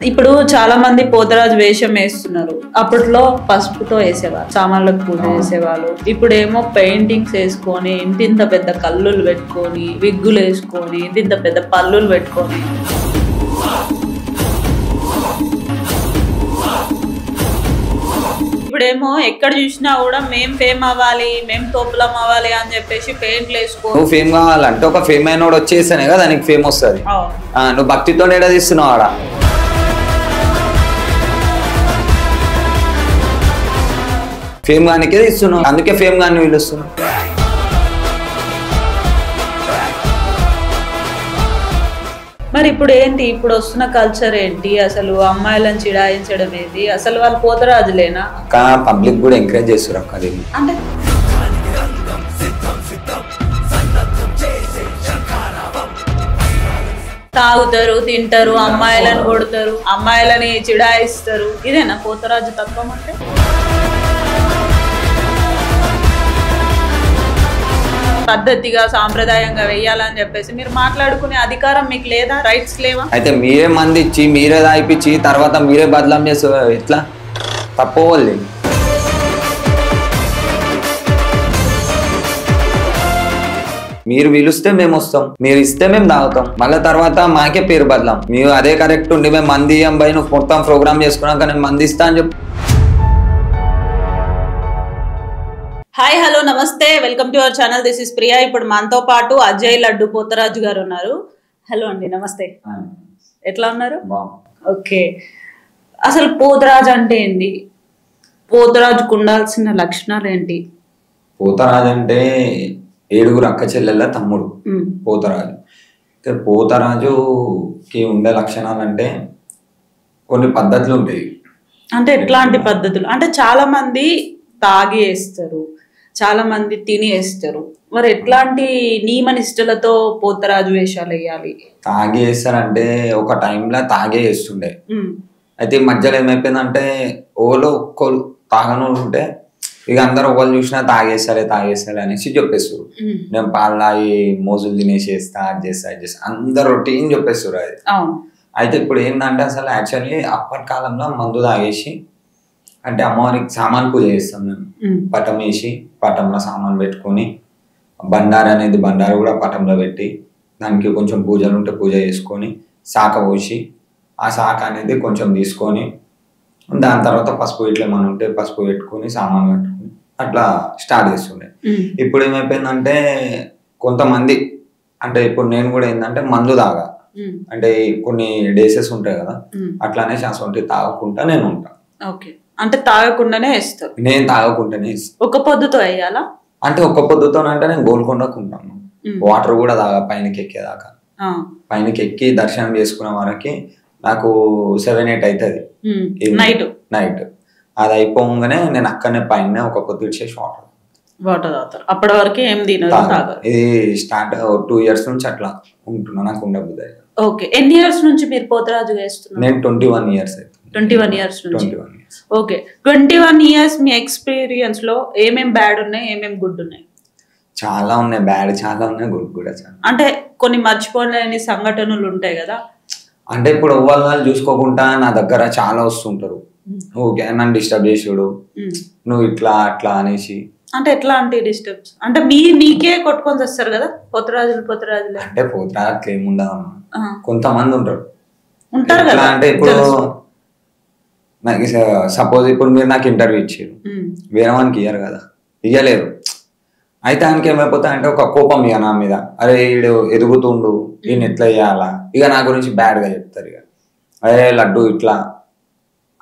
ఇప్పుడు చాలా మంది పోతరాజు వేషం వేస్తున్నారు. అప్పట్లో పసుపుతో వేసేవారు, సామాన్లకు పూజ చేసేవాళ్ళు. ఇప్పుడేమో పెయింటింగ్స్ వేసుకొని ఇంతింత పెద్ద కల్లులు పెట్టుకొని, విగ్గులు వేసుకొని, ఇంతింత పెద్ద పల్లులు పెట్టుకొని, ఇప్పుడేమో ఎక్కడ చూసినా కూడా మేము ఫేమ్ అవ్వాలి, మేము తోపులం అవ్వాలి అని చెప్పేసి పెయింట్లు వేసుకో. నువ్వు ఫేమ్ కావాలంటే ఒక ఫేమ్ అయినోడు వచ్చేసానే కదా దానికి ఫేమ్ వస్తుంది. నువ్వు భక్తితో ఏడా తీస్తున్నావు ఆడ. ఫేమ్ గానికే తీస్తున్నావు, అందుకే ఫేమ్ గాని పిలుస్తున్నావు. మరి ఇప్పుడు ఏంటి, ఇప్పుడు వస్తున్న కల్చర్ ఏంటి, అసలు అమ్మాయిలను చిడాయించడం ఏంటి, అసలు వాళ్ళు పోతరాజులేనా? పబ్లిక్ కూడా ఎంకరేజ్ చేస్తారు అక్క. అంటే తాగుతారు, తింటారు, అమ్మాయిలను కొడతారు, అమ్మాయిలని చిడాయిస్తారు. ఇదేనా పోతరాజు తత్వం అంటే? పద్ధతిగా సాంప్రదాయంగా వెయ్యాలని చెప్పేసి మీరు మాట్లాడుకునే అధికారం మీకు లేదా? రైట్స్ లేవా? అయితే మీరే మంది ఇచ్చి, మీరే దాయిపించి తర్వాత మీరే బదలాం చేసి ఎట్లా తప్పవాలి? మీరు పిలుస్తే మేము వస్తాం, మీరు ఇస్తే మేము తాగుతాం, మళ్ళీ తర్వాత మాకే పేరు బదలాం. మీరు అదే కరెక్ట్ ఉండి మేము మంది అబ్బాయి నువ్వు మొత్తం ప్రోగ్రామ్ చేసుకున్నాక నేను మంది ఇస్తా అని చెప్పి. హాయ్, హలో, నమస్తే, welcome to our channel. This is Priya. ఇప్పుడు మనతో పాటు అజయ్ లడ్డు పోతరాజు గారు ఉన్నారు. హలో అండి, నమస్తే. ఎట్లా ఉన్నారు? ఓకే, అసలు పోతరాజు అంటే ఏంటి? పోతరాజుకు ఉండాల్సిన లక్షణాలు ఏంటి? పోతరాజు అంటే 7 అక్క చెల్లెళ్ళ తమ్ముడు పోతరాజు. పోతరాజుకి ఉండే లక్షణాలు అంటే కొన్ని పద్ధతులు ఉంటాయి. అంటే ఎట్లాంటి పద్ధతులు? అంటే చాలా మంది తాగి వేస్తారు, చాలా మంది తిని వేస్తారు. మరి ఎట్లాంటి నియమ నిష్ఠలతో పోతరాజు వేషాలు వేయాలి? తాగి వేస్తారంటే ఒక టైంలో తాగే వేస్తుండే. అయితే ఈ మధ్యలో ఏమైపోయిందంటే ఓలో ఒక్కరు తాగనోళ్ళు ఉంటే ఇక అందరు ఒకళ్ళు చూసినా తాగేస్తారే అనేసి చెప్పేస్తారు. నేను పాలాయి మోజులు తినేసేస్తా, అది చేస్తా అందరు రొటీన్ చెప్పేస్తారు అది. అయితే ఇప్పుడు ఏంటంటే అసలు యాక్చువల్లీ అప్పటి కాలంలో మందు తాగేసి అంటే అమ్మవారికి సామాన్ పూజ చేస్తాం మేము. పటం వేసి పటంలో సామాన్ పెట్టుకొని బండారు అనేది బండారు కూడా పటంలో పెట్టి దానికి కొంచెం పూజలు ఉంటే పూజ చేసుకొని శాఖ పోసి ఆ శాఖ అనేది కొంచెం తీసుకొని దాని తర్వాత పసుపు ఇట్లా ఏమైనా ఉంటే పసుపు పెట్టుకొని సామాన్ పెట్టుకొని అట్లా స్టార్ట్ చేస్తుండే. ఇప్పుడు ఏమైపోయిందంటే కొంతమంది అంటే ఇప్పుడు నేను కూడా ఏంటంటే మందు తాగా అంటే కొన్ని డేసెస్ ఉంటాయి కదా, అట్లానే శాస్త్రం తాగకుండా నేను ఉంటాను. ఓకే, అంటే తాగకుండానే వేస్తారు? నేను తాగకుండానే వేస్తాను. ఒక పొద్దుతో వేయాలా? అంటే ఒక్క పొద్దుతో అంటే నేను గోల్కొండకు ఉంటాను. వాటర్ కూడా తాగా పైనకి ఎక్కేదాకా. పైనకి ఎక్కి దర్శనం చేసుకునే వరకు నాకు 7-8 అవుతుంది నైట్. అది అయిపోగానే నేను అక్కడనే పైన ఒక పొద్దు ఇచ్చేసి వాటర్ తాగుతారు. అప్పటి వరకు ఏం తినరు? ఇది స్టార్ట్ 2 years నుంచి అట్లా ఉంటున్నా. నాకు ఉండబుద్ది. ఓకే, ఎన్ని ఇయర్స్ నుంచి మీరు పోతరాజు వేస్తున్నారు? నేను 21 years అవుతుంది. 21 years నుంచి. ఓకే, 21 years మీ ఎక్స్పీరియన్స్ లో ఏమేం బ్యాడ్ ఉన్నాయి, ఏమేం గుడ్ ఉన్నాయి? చాలా ఉన్నాయి, బ్యాడ్ చాలా ఉన్నాయి, గుడ్ కూడా చాలా. అంటే కొన్ని మర్చిపోలేని సంఘటనలు ఉంటాయి కదా. అంటే ఇప్పుడు వాళ్ళు చూసుకోకుండా నా దగ్గర చాలా వస్తుంటారు. ఓకే, నన్ను డిస్టర్బ్ చేసాడు, నువ్వు ఇట్లా అట్లా అనేసి. అంటే ఎట్లాంటి డిస్టర్బ్స్? అంటే మీకే కొట్టుకొని వస్తారు కదా పోతరాజులు? అంటే పోతరాజు అట్లా ఏముండదమ్మా, కొంతమంది ఉంటారు కదా. అంటే ఇప్పుడు నాకు సపోజ్ ఇప్పుడు మీరు నాకు ఇంటర్వ్యూ ఇచ్చారు, వేరే వానికి ఇయ్యారు కదా, ఇయ్యలేరు. అయితే ఆయనకి ఏమైపోతాయి అంటే ఒక కోపం ఇక నా మీద, అరే వీడు ఎదుగుతుండు, ఈయన ఎట్లా చేయాలా, ఇక నా గురించి బ్యాడ్ గా చెప్తారు. ఇక అరే లడ్డు ఇట్లా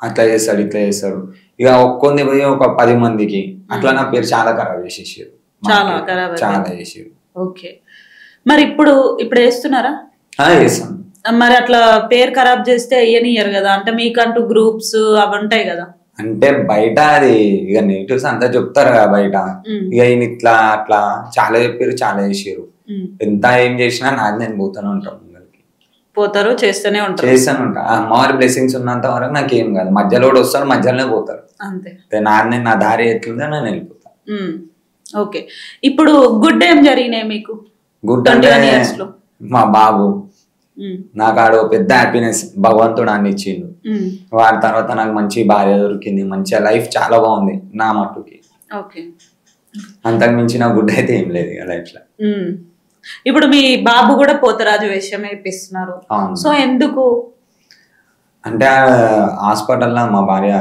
అట్లా చేస్తాడు, ఇట్లా చేస్తాడు. ఇక ఒక్కొంది పోయి ఒక 10 మందికి అట్లా నా పేరు చాలా ఖరాబ్ చేసేసారు, చాలా చేసారు. ఓకే, మరి ఇప్పుడు వేస్తున్నారా? వేస్తాను. మరి అట్లా పేరు ఖరాబ్ చేస్తే అయ్యనియ్యరు కదా, అంటే మీకంటూ గ్రూప్స్ అవి ఉంటాయి కదా. అంటే బయట అది ఇక నెగిటివ్స్ అంతా చెప్తారు కదా బయట. ఇక ఈయన ఇట్లా అట్లా చాలా చెప్పారు, చాలా చేసారు. ఎంత ఏం చేసినా నాది నేను పోతానే ఉంటాను, పోతారు, చేస్తూనే ఉంటాను. అమ్మవారి బ్లెస్సింగ్స్ ఉన్నంత వరకు నాకు ఏం కాదు. మధ్యలో వస్తాడు, మధ్యలోనే పోతారు అంతే. నా దారి ఎట్లుందో నేను వెళ్ళిపోతాను. ఓకే, ఇప్పుడు గుడ్ ఏం జరిగినాయి మీకు? గుడ్ అంటే మా బాబు నాకు ఆడ పెద్ద హ్యాపీనెస్ భగవంతుడు అన్ని ఇచ్చిండు. వాడి తర్వాత నాకు మంచి భార్య దొరికింది, మంచిగా లైఫ్ చాలా బాగుంది నా మట్టుకి. అంతకు మించిన గుడ్ అయితే ఏం లేదు లైఫ్ లో. ఇప్పుడు మీ బాబు కూడా పోతరాజు వేషం వేపిస్తున్నారు, సో ఎందుకు అంటే హాస్పిటల్లో మా భార్య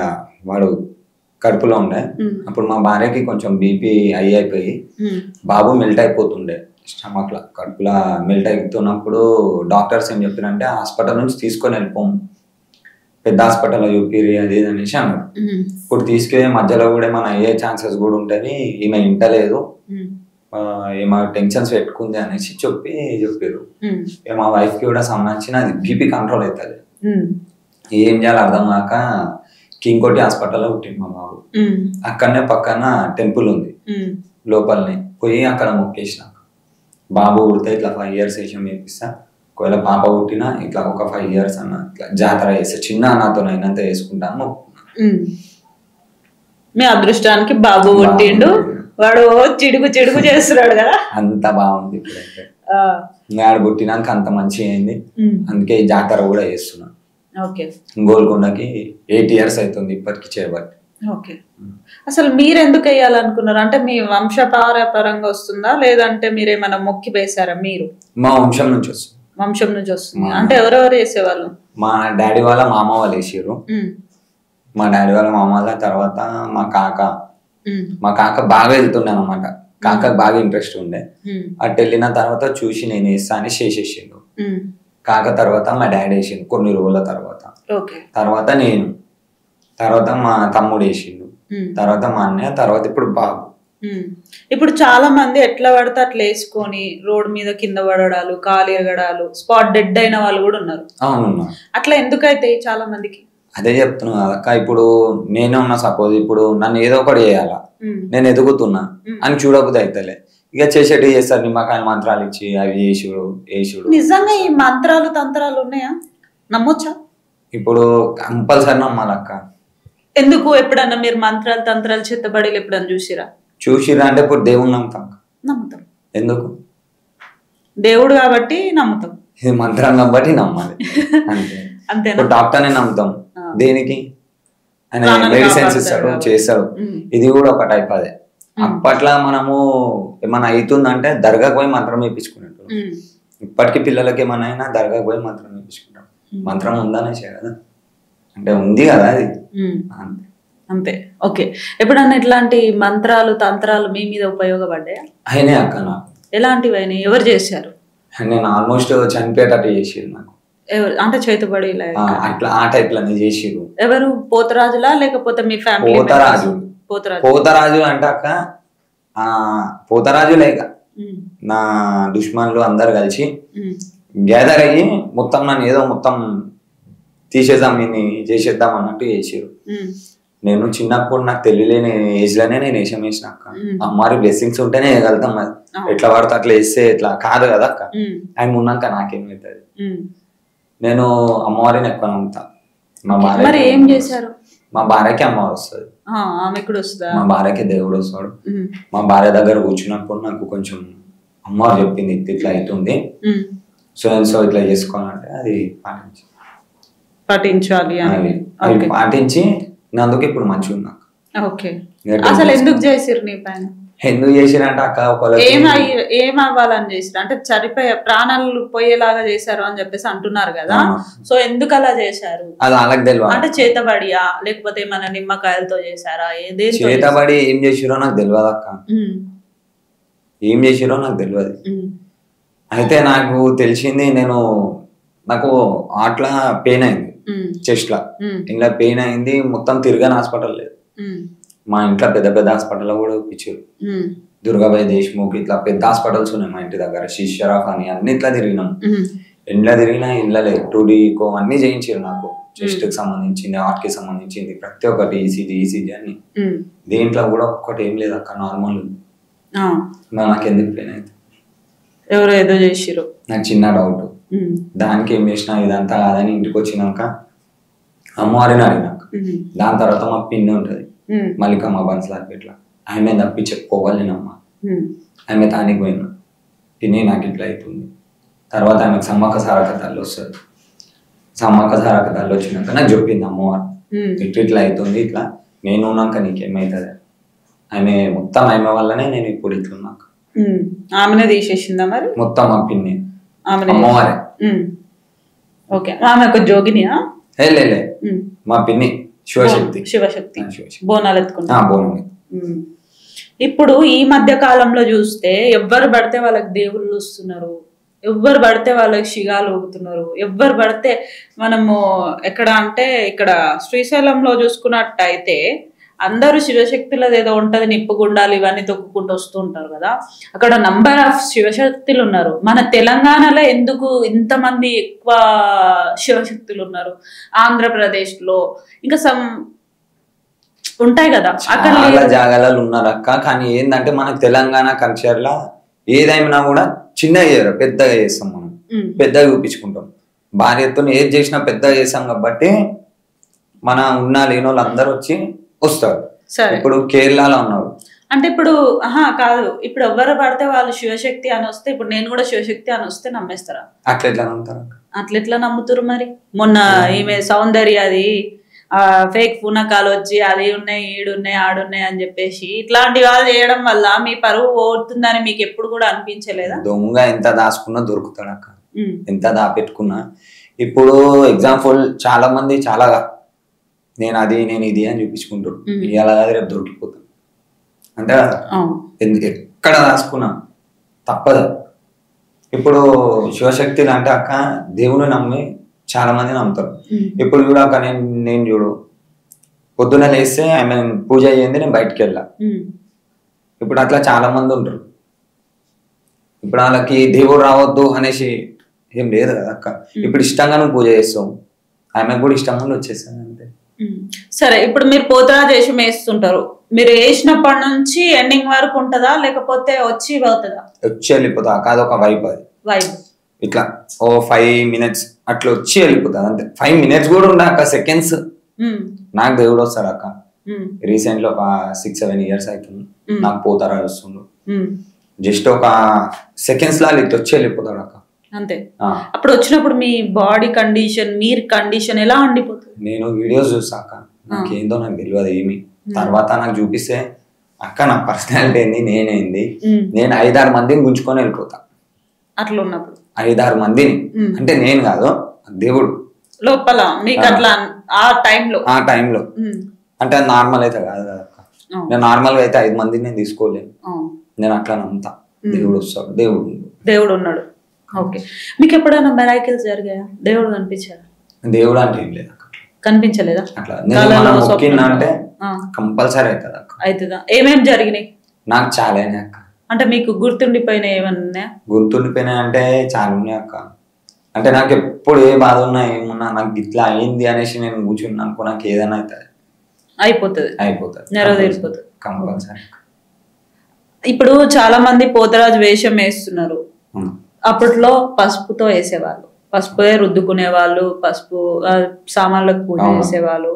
వాడు కడుపులో ఉండే, అప్పుడు మా భార్యకి కొంచెం బీపీ అయిపోయి బాబు మెల్ట్ అయిపోతుండే స్టమక్ లో, కడుపులో మెల్ట్ అవుతున్నప్పుడు డాక్టర్స్ ఏం చెప్పారంటే హాస్పిటల్ నుంచి తీసుకొని వెళ్ళిపోము, పెద్ద హాస్పిటల్లో చూపిరి అది ఇది అనేసి అన్నారు. ఇప్పుడు తీసుకెళ్ళే మధ్యలో కూడా ఏమైనా అయ్యే ఛాన్సెస్ కూడా ఉంటాయని ఈమె ఇంటలేదు, ఏమో టెన్షన్స్ పెట్టుకుంది అనేసి చెప్పారు. మా వైఫ్ కి కూడా సంబంధించిన అది బీపీ కంట్రోల్ అవుతుంది, ఏం చేయాలి అర్థం కాక కింగ్కోటి హాస్పిటల్లో పుట్టింది మా బాబు. అక్కడనే పక్కన టెంపుల్ ఉంది లోపలనే, పోయి అక్కడ మొక్కేసిన బాబు పుడితే ఇట్లా 5 years వేషం వేపిస్తా, ఒకవేళ పాప పుట్టినా ఇట్లా ఒక 5 years అన్న ఇట్లా జాతర చేస్తే చిన్న నాతో అయినంత వేసుకుంటాను. మీ అదృష్టానికి బాబు పుట్టిండు, వాడు చిడుగు చిడుగు చేస్తున్నాడు కదా, అంత బాగుంది. ఇప్పుడైతే ఆడు పుట్టినాక అంత మంచిగా అయింది, అందుకే ఈ జాతర కూడా చేస్తున్నా. గోల్కొండకి 8 years అవుతుంది ఇప్పటికి చేయబట్టి. అసలు మీరు ఎందుకు వేయాలనుకున్నారు? అంటే మీ వంశపారంపరంగా వస్తుందా, లేదంటే మీరేమైనా మొక్కి వేసారా? మీరు మా వంశం నుంచి వస్తుంది. వంశం నుంచి వస్తుంది అంటే ఎవరెవరు వేసేవాళ్ళు? మా డాడీ వాళ్ళ మామ వాళ్ళు వేసారు, మా డాడీ వాళ్ళ మామ వాళ్ళ తర్వాత మా కాక బాగా వెళ్తుండే అనమాట, కాకకు బాగా ఇంట్రెస్ట్ ఉండే. అటు వెళ్ళిన తర్వాత చూసి నేను వేస్తా అని చేసేసిండు. కాక తర్వాత మా డాడీ వేసిండు కొన్ని రోజుల తర్వాత నేను, తర్వాత మా తమ్ముడు వేసిండు, తర్వాత మా అన్నయ్య, తర్వాత ఇప్పుడు బాబు. ఇప్పుడు చాలా మంది ఎట్లా పడితే అట్లా వేసుకొని రోడ్ మీద కింద పడడాలు, కాలు ఎగడాలు, స్పాట్ డెడ్ అయిన వాళ్ళు కూడా ఉన్నారు. అవును, అట్లా ఎందుకైతే చాలా మందికి అదే చెప్తున్నా అక్క. ఇప్పుడు నేనే ఉన్నా, సపోజ్ ఇప్పుడు నన్ను ఏదో ఒకటి చేయాలా, నేను ఎదుగుతున్నా అని చూడకపోతే అయితలే, ఇక చేసేటి చేస్తారు, నిమ్మకాయల మంత్రాలు ఇచ్చి అవి వేసుడు. నిజంగా ఈ మంత్రాలు తంత్రాలు ఉన్నాయా? నమ్మొచ్చా? ఇప్పుడు కంపల్సరీ నమ్మాలక్క. ఎందుకు? ఎప్పుడన్నా మీరు మంత్రాలు తంత్రాలు చిత్తబడిలు ఎప్పుడన్నా చూసిరా అంటే ఇప్పుడు దేవుడు నమ్ముతాం. ఎందుకు? దేవుడు కాబట్టి నమ్ముతాం, ఇది మంత్రాలు కాబట్టి నమ్మాలి అంతే. డాక్టర్నే నమ్ముతాం, దేనికి? ఆయన మెడిసిన్స్ ఇస్తాడు, చేస్తాడు. ఇది కూడా ఒక టైప్ అదే. అప్పట్లో మనము ఏమన్నా అవుతుందంటే దర్గాకు పోయి మంత్రం వేయించుకున్నట్టు, ఇప్పటికీ పిల్లలకి ఏమన్నా అయినా దర్గాకు పోయి మంత్రం వేయించుకుంటాం. మంత్రం ఉందనే కదా, అంటే ఉంది కదా అది, అంతే. ఓకే, ఎప్పుడన్నా ఇట్లాంటి మంత్రాలు తంత్రాలు మీ మీద ఉపయోగపడ్డాయా? అయినా అక్క. నాకు ఎలాంటివి అయినాయి? ఎవరు చేశారు? నేను ఆల్మోస్ట్ చనిపోయేటట్టు చేసిరు నాకు. అంటే చేతుబడి అట్లా ఆ టైప్ లోనే చేసిరు. ఎవరు? పోతరాజులా లేకపోతే మీ ఫ్యామిలీ? పోతరాజు అంటే అక్క, పోతరాజు లేక నా దుష్మన్లు అందరు కలిసి గ్యాదర్ అయ్యి మొత్తం నన్ను ఏదో మొత్తం తీసేద్దాం, నేను చేసేద్దాం అన్నట్టు చేసారు. నేను చిన్నప్పుడు నాకు తెలియలేని ఏజ్ లోనే నేను వేషం వేసిన అక్క. అమ్మారి బ్లెస్సింగ్స్ ఉంటేనే వేయగలుగుతాం, ఎట్లా పడితే అట్లా వేస్తే ఎట్లా కాదు కదా అక్క. ఆయన ఉన్నాక నాకేమవుతుంది? నేను అమ్మవారిని ఎక్కువ నమ్ముతా. మా భార్య ఏం చేశారు? మా భార్యకి అమ్మవారు వస్తుంది, మా భార్యకి దేవుడు వస్తాడు. మా భార్య దగ్గర కూర్చున్నప్పుడు నాకు కొంచెం అమ్మవారు చెప్పింది ఇట్లా అవుతుంది, సో ఇట్లా చేసుకోవాలంటే అది పాటించాలి అని అవి పాటించి అందుకు ఇప్పుడు మంచిగా ఉన్నా. అసలు ఎందుకు చేసిరు నీ పైన? ఎందుకు చేసిరంటే అక్క, ఏమవ్వాలని చేసిరు అంటే చనిపోయే ప్రాణాలు పోయేలాగా చేశారు అని చెప్పేసి అంటున్నారు కదా, సో ఎందుకు అలా చేశారు? అది వాళ్ళకి తెలియదు. అంటే చేతబడియా లేకపోతే ఏమైనా నిమ్మకాయలతో చేశారా? చేతబడి ఏం చేసిరో నాకు తెలియదు అక్క, ఏం చేసిరో నాకు తెలియదు. అయితే నాకు తెలిసింది, నాకు ఆట్లా పెయిన్ అయింది, చెస్ట్ లా ఇంట్లో పెయిన్ అయింది, మొత్తం తిరగని హాస్పిటల్ లేదు. మా ఇంట్లో పెద్ద పెద్ద హాస్పిటల్ కూడా ఇచ్చారు, దుర్గాబాయి దేశ్ముఖ్ ఇట్లా పెద్ద హాస్పిటల్స్ ఉన్నాయి మా ఇంటి దగ్గర, శిష్యరాఫ్ అని అన్ని ఇట్లా తిరిగినాం. ఇంట్లో తిరిగినా ఇంట్లో లేదు, 2D ECO అన్ని చేయించారు నాకు, చెస్ట్ కి సంబంధించింది, హార్ట్ కి సంబంధించింది, ప్రతి ఒక్కటి ఈసీజీ అని. దీంట్లో కూడా ఒక్కటి ఏం లేదు అక్క, నార్మల్. నాకు ఎందుకు పెయిన్ అయితే? ఎవరో ఏదో చేసిరు, నాకు చిన్న డౌట్. దానికి ఏం చేసినా ఇదంతా కాదని ఇంటికి వచ్చినాక అమ్మవారిని అడిగినాక, దాని తర్వాత మా పిన్ని ఉంటది మల్లికమ్మ బన్స్లాపేట్ల, ఆమె తప్పి చెప్పుకోగలినమ్మా, ఆమె తానికి పోయినా, పిన్ని నాకు ఇట్లా అవుతుంది, తర్వాత ఆమెకు సమ్మక్క సారక్క తల్లి వస్తుంది. సమ్మక్క సారక్క తల్లి వచ్చినాక నాకు చెప్పింది అమ్మవారు ఇట్లా అవుతుంది, ఇట్లా నేను ఉన్నాక నీకేమవుతుంది, ఆమె మొత్తం ఆమె వల్లనే నేను ఇప్పుడు ఇట్లున్నాక. ఆమెనే తీసేసిందా మరి మొత్తం మా పిన్ని అమ్మవారే. ఓకే, ఆమె ఒక జోగినియా? లే మా పిన్ని శివశక్తి. శివశక్తి బోనాలు ఎత్తుకుంటా. బోనం. ఇప్పుడు ఈ మధ్య కాలంలో చూస్తే ఎవ్వరు పడితే వాళ్ళకి దేవుళ్ళు వస్తున్నారు, ఎవ్వరు పడితే వాళ్ళకి శిగాలు ఊగుతున్నారు, ఎవ్వరు పడితే మనము ఎక్కడ అంటే ఇక్కడ శ్రీశైలంలో చూసుకున్నట్టయితే అందరూ శివశక్తులది ఏదో ఉంటది, నిప్పుగుండాలు ఇవన్నీ తొక్కుకుంటూ వస్తూ ఉంటారు కదా. అక్కడ నంబర్ ఆఫ్ శివశక్తులు ఉన్నారు. మన తెలంగాణలో ఎందుకు ఇంతమంది ఎక్కువ శివశక్తులు ఉన్నారు? ఆంధ్రప్రదేశ్ లో ఇంకా సమ్ ఉంటాయి కదా, అక్కడ జాగాలలో ఉన్నారు అక్క. కానీ ఏంటంటే మన తెలంగాణ కల్చర్ లా ఏదైనా కూడా చిన్నగా చేయరు, పెద్దగా చేస్తాం. మనం పెద్దగా చూపించుకుంటాం. భార్యతో ఏది చేసినా పెద్దగా చేస్తాం కాబట్టి మన ఉన్న లేని వాళ్ళు అందరు వచ్చి వస్తారు. ఇప్పుడు కేరళలో ఉన్నారు అంటే ఇప్పుడు కాదు, ఇప్పుడు ఎవరు పడితే వాళ్ళు శివశక్తి అని వస్తే, ఇప్పుడు నేను కూడా శివశక్తి అని వస్తే నమ్మేస్తారా? అట్లా నమ్ముతారు. అట్లా నమ్ముతారు మరి. మొన్న ఈమె సౌందర్య అది ఫేక్ పూనకాలు వచ్చి అది ఉన్నాయి, ఈడున్నాయి, ఆడున్నాయి అని చెప్పేసి ఇట్లాంటి వాళ్ళు చేయడం వల్ల మీ పరువు పోతుందని మీకు ఎప్పుడు కూడా అనిపించలేదా? దొంగ ఎంత దాచుకున్నా దొరుకుతాడు అక్క, ఎంత దాపెట్టుకున్నా. ఇప్పుడు ఎగ్జాంపుల్ చాలా మంది చాలా నేను అది నేను ఇది అని చూపించుకుంటారు, ఇలా రేపు దొరికిపోతాను అంటే ఎక్కడ దాచుకున్నా తప్పదు. ఇప్పుడు శివశక్తిలు అంటే అక్క దేవుని నమ్మి చాలా మంది నమ్ముతారు. ఇప్పుడు చూడు అక్క, నేను చూడు పొద్దున లేస్తే ఆమె పూజ అయ్యింది, నేను బయటకు వెళ్ళా. ఇప్పుడు అట్లా చాలా మంది ఉంటారు. ఇప్పుడు వాళ్ళకి దేవుడు రావద్దు అనేసి ఏం లేదు కదా అక్క. ఇప్పుడు ఇష్టంగా నువ్వు పూజ చేస్తావు, ఆమెకు కూడా ఇష్టంగా వచ్చేస్తాను అంతే. సరే, ఇప్పుడు మీరు పోతరాజు వేషం వేస్తుంటారు, మీరు వేసినప్పటి నుంచి ఎండింగ్ వరకు ఉంటుందా లేకపోతే వచ్చి పోతుందా? వచ్చి వెళ్ళిపోతా అక్క, అదొక వైబ్. అది వైబ్ ఇట్లా 5 minutes అట్లా వచ్చి వెళ్ళిపోతుంది అంతే. 5 minutes కూడా ఉండక సెకండ్స్ నాకు దేవుడు వస్తాడు అక్క. రీసెంట్ లో ఒక 6-7 years అవుతుంది నాకు పోతరాజు వస్తుండు. జస్ట్ ఒక సెకండ్స్ లా ఇట్లా వచ్చి వెళ్ళిపోతాడు అక్క అంతే. అప్పుడు వచ్చినప్పుడు మీ బాడీ కండిషన్, మీరు కండిషన్ ఎలా ఉండిపోతుంది? నేను వీడియోస్ చూసాక నాకేందో నాకు తెలియదు ఏమి. తర్వాత నాకు చూపిస్తే అక్క నా పర్సనాలిటీ ఏంది, నేనేంది, నేను 5-6 మందిని గుంజుకొని వెళ్ళిపోతా. అట్లా ఉన్నప్పుడు 5-6 మందిని అంటే నేను కాదు, దేవుడు లోపల మీకు అట్లా ఆ టైంలో అంటే అది నార్మల్ అయితే కాదు కదా అక్క. నేను నార్మల్ గా అయితే 5 మందిని నేను తీసుకోలేను. నేను అట్లా నమ్ముతా, దేవుడు వస్తాడు, దేవుడు ఉన్నాడు. ఓకే, మీకు ఎప్పుడైనా మెరాకిల్స్ జరిగాయా? దేవుడు కనిపించారా? దేవుడు అంటే ఏం లేదు, కనిపించలేదా? అట్లా అంటే కంపల్సరీ అవుతుంది అక్క. అవుతుందా? ఏమేమి జరిగినాయి? నాకు చాలా అయినాయి అక్క. అంటే మీకు గుర్తుండిపోయినాయి ఏమన్నా? గుర్తుండిపోయినాయి అంటే చాలా ఉన్నాయి అక్క. అంటే నాకు ఎప్పుడు ఏ బాధ ఉన్నా ఏమున్నా నాకు ఇట్లా అయింది అనేసి నేను కూర్చున్నా అనుకో, నాకు ఏదైనా అవుతుంది, అయిపోతుంది, నెరవేరిపోతుంది కంపల్సరీ. ఇప్పుడు చాలా మంది పోతరాజు వేషం వేస్తున్నారు. అప్పట్లో పసుపుతో వేసేవాళ్ళు, పసుపు రుద్దుకునే వాళ్ళు, పసుపు సామాన్లకు పూజ చేసేవాళ్ళు.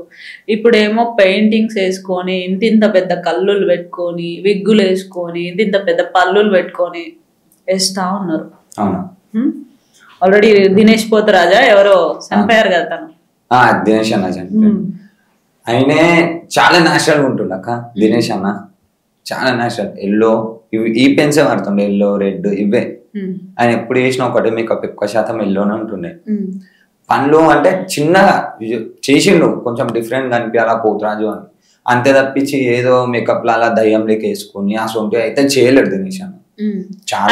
ఇప్పుడేమో పెయింటింగ్స్ వేసుకొని ఇంత పెద్ద కల్లులు పెట్టుకొని, విగ్గులు వేసుకొని, ఇంత పెద్ద పల్లులు పెట్టుకొని వేస్తా ఉన్నారు. ఆల్రెడీ దినేష్ పోతరాజా ఎవరో చనిపోయారు కదా తను. దినేష్ అన్న చనిపోయారు. ఆయనే చాలా న్యాచురల్ ఉంటుండ అక్క. దినేష్ అన్న చాలా న్యాచురల్. ఎల్లో ఈ పెన్సే వాడుతుండే, ఎల్లో రెడ్ ఇవే. ఆయన ఎప్పుడు వేసినా ఒకటే మేకప్, ఎక్కువ శాతం ఎల్లోనే ఉంటుండే. పనులు అంటే చిన్నగా చేసిండు, కొంచెం డిఫరెంట్ కనిపించాలా పోతరాజు అని, అంతే తప్పించి ఏదో మేకప్ లా దయ్యం లేక వేసుకొని అసలు అయితే చేయలేడు దినేష్ అన్న.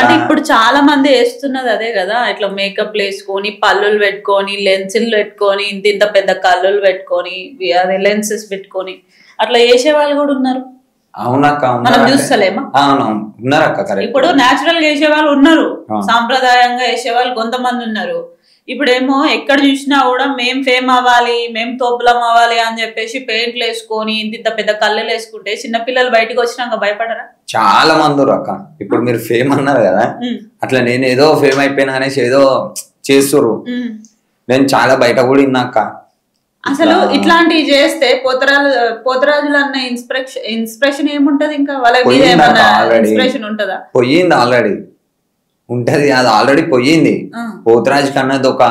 అంటే ఇప్పుడు చాలా మంది వేస్తున్నది అదే కదా, ఇట్లా మేకప్ వేసుకొని, పల్లులు పెట్టుకొని, లెన్సులు పెట్టుకొని, ఇంత పెద్ద కళ్ళులు పెట్టుకొని, అదే లెన్సెస్ పెట్టుకొని అట్లా వేసే వాళ్ళు కూడా ఉన్నారు. అవునక్క, మనం చూస్తలేమా? ఉన్నారక్క. ఇప్పుడు నేచురల్ గా వేసే వాళ్ళు ఉన్నారు, సాంప్రదాయంగా వేసే వాళ్ళు కొంతమంది ఉన్నారు. ఇప్పుడేమో ఎక్కడ చూసినా కూడా మేం ఫేమ్ అవ్వాలి, మేం తోపులం అవ్వాలి అని చెప్పేసి పెయింట్లు వేసుకొని, ఇంత పెద్ద కళ్ళలు వేసుకుంటే చిన్నపిల్లలు బయటకు వచ్చినాక భయపడరా? చాలా మంది అక్క. ఇప్పుడు మీరు ఫేమ్ అన్నారు కదా, అట్లా నేను ఏదో ఫేమ్ అయిపోయినా అనేసి ఏదో చేస్తుర్రు. నేను చాలా బయట కూడా విన్నాక. అసలు ఇట్లాంటివి చేస్తే పోతరాజులు అన్న ఇన్స్పిరేషన్ ఏముంటది? ఇంకా వాళ్ళ మీద ఏమన్నా ఇన్స్పిరేషన్ ఉంటదా? పోయింది ఆల్రెడీ ఉంటది, అది ఆల్రెడీ పోయింది. పోతరాజు కన్నది ఒక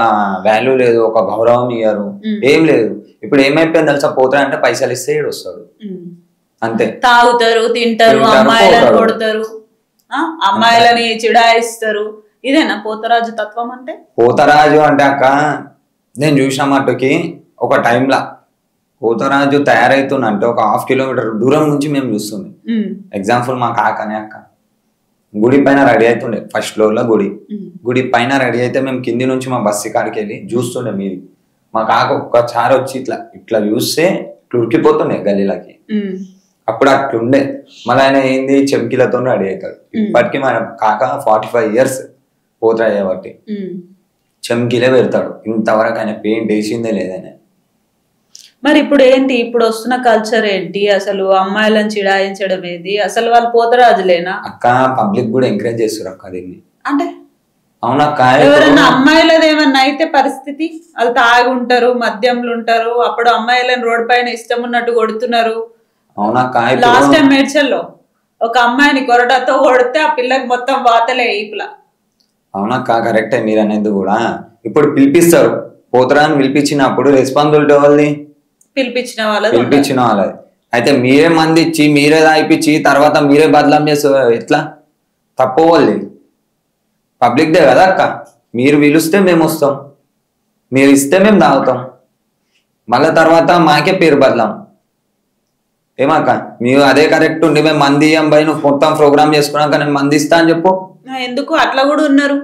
వాల్యూ లేదు, ఒక గౌరవం ఇయ్యరు, ఏం లేదు. ఇప్పుడు ఏమైపోయింది తెలుసా, పోతరా అంటే పైసలు ఇస్తే ఈడు వస్తాడు అంతే. తాగుతారు, తింటారు, అమ్మాయిలను కొడతారు, అమ్మాయిలని చిడాయిస్తారు. ఇదేనా పోతరాజు తత్వం అంటే? పోతరాజు అంటే అక్క నేను చూసిన మట్టుకి ఒక టైంలా పోతరాజు తయారైతుందంటే ఒక 1/2 కిలోమీటర్ దూరం నుంచి మేము చూస్తుండే. ఎగ్జాంపుల్ మా కాకనే అక్క గుడి పైన రెడీ అవుతుండే, ఫస్ట్ ఫ్లోర్ లో గుడి పైన రెడీ అయితే మేము కింది నుంచి మా బస్సు కాడికి వెళ్ళి చూస్తుండే మీది. మా కాక ఒక్కసారి వచ్చి ఇట్లా ఇట్లా చూస్తే ఉరికిపోతుండే గల్లీలకి. అప్పుడు అట్లుండే. మళ్ళీ ఆయన ఏంది చెంకిలతో రెడీ అవుతాడు. ఇప్పటికీ మన కాక 45 years పోతరాజు బట్టి చెంకిలే పెడతాడు. ఇంతవరకు ఆయన పెయింట్ వేసిందే లేదని. మరి ఇప్పుడు ఏంటి, ఇప్పుడు వస్తున్న కల్చర్ ఏంటి? అసలు అమ్మాయిలను చిడాయించడం ఏది? అసలు వాళ్ళు పోతరాజులేనా అక్క? పబ్లిక్ కూడా ఎంకరేజ్ చేస్తారు అక్క దీన్ని. అంటే అవునక్క, ఎవరన్నా అమ్మాయిలది ఏమన్నా అయితే పరిస్థితి, వాళ్ళు తాగి ఉంటారు, మద్యంలు ఉంటారు, అప్పుడు అమ్మాయిలను రోడ్ పైన ఇష్టం ఉన్నట్టు కొడుతున్నారు. అవునక్క, లాస్ట్ టైం మేడ్చల్లో ఒక అమ్మాయిని కొరటతో కొడితే ఆ పిల్లకి మొత్తం వాతలే ఈపులా. అవునక్క, కరెక్టే మీరు అనేది కూడా. ఇప్పుడు పిలిపిస్తారు, పోతరాని పిలిపించినప్పుడు రెస్పాన్సిబిలిటీ వాళ్ళది, పిలిపించిన వాళ్ళది. అయితే మీరే మంది ఇచ్చి మీరే దాయిపించి తర్వాత మీరే బదలాం చేస్తారు, ఎట్లా? తప్పు వాళ్ళది, పబ్లిక్ దే కదా అక్క. మీరు పిలుస్తే మేము వస్తాం, మీరు ఇస్తే మేము తాగుతాం, మళ్ళీ తర్వాత మాకే పేరు బదలాం. ఏమక్క మీరు అదే కరెక్ట్ ఉండి మేము మంది ఇయ్యం బై, నువ్వు మొత్తం ప్రోగ్రామ్ చేసుకున్నాక నేను మంది ఇస్తా అని చెప్పు. ఎందుకు అట్లా కూడా ఉన్నారు,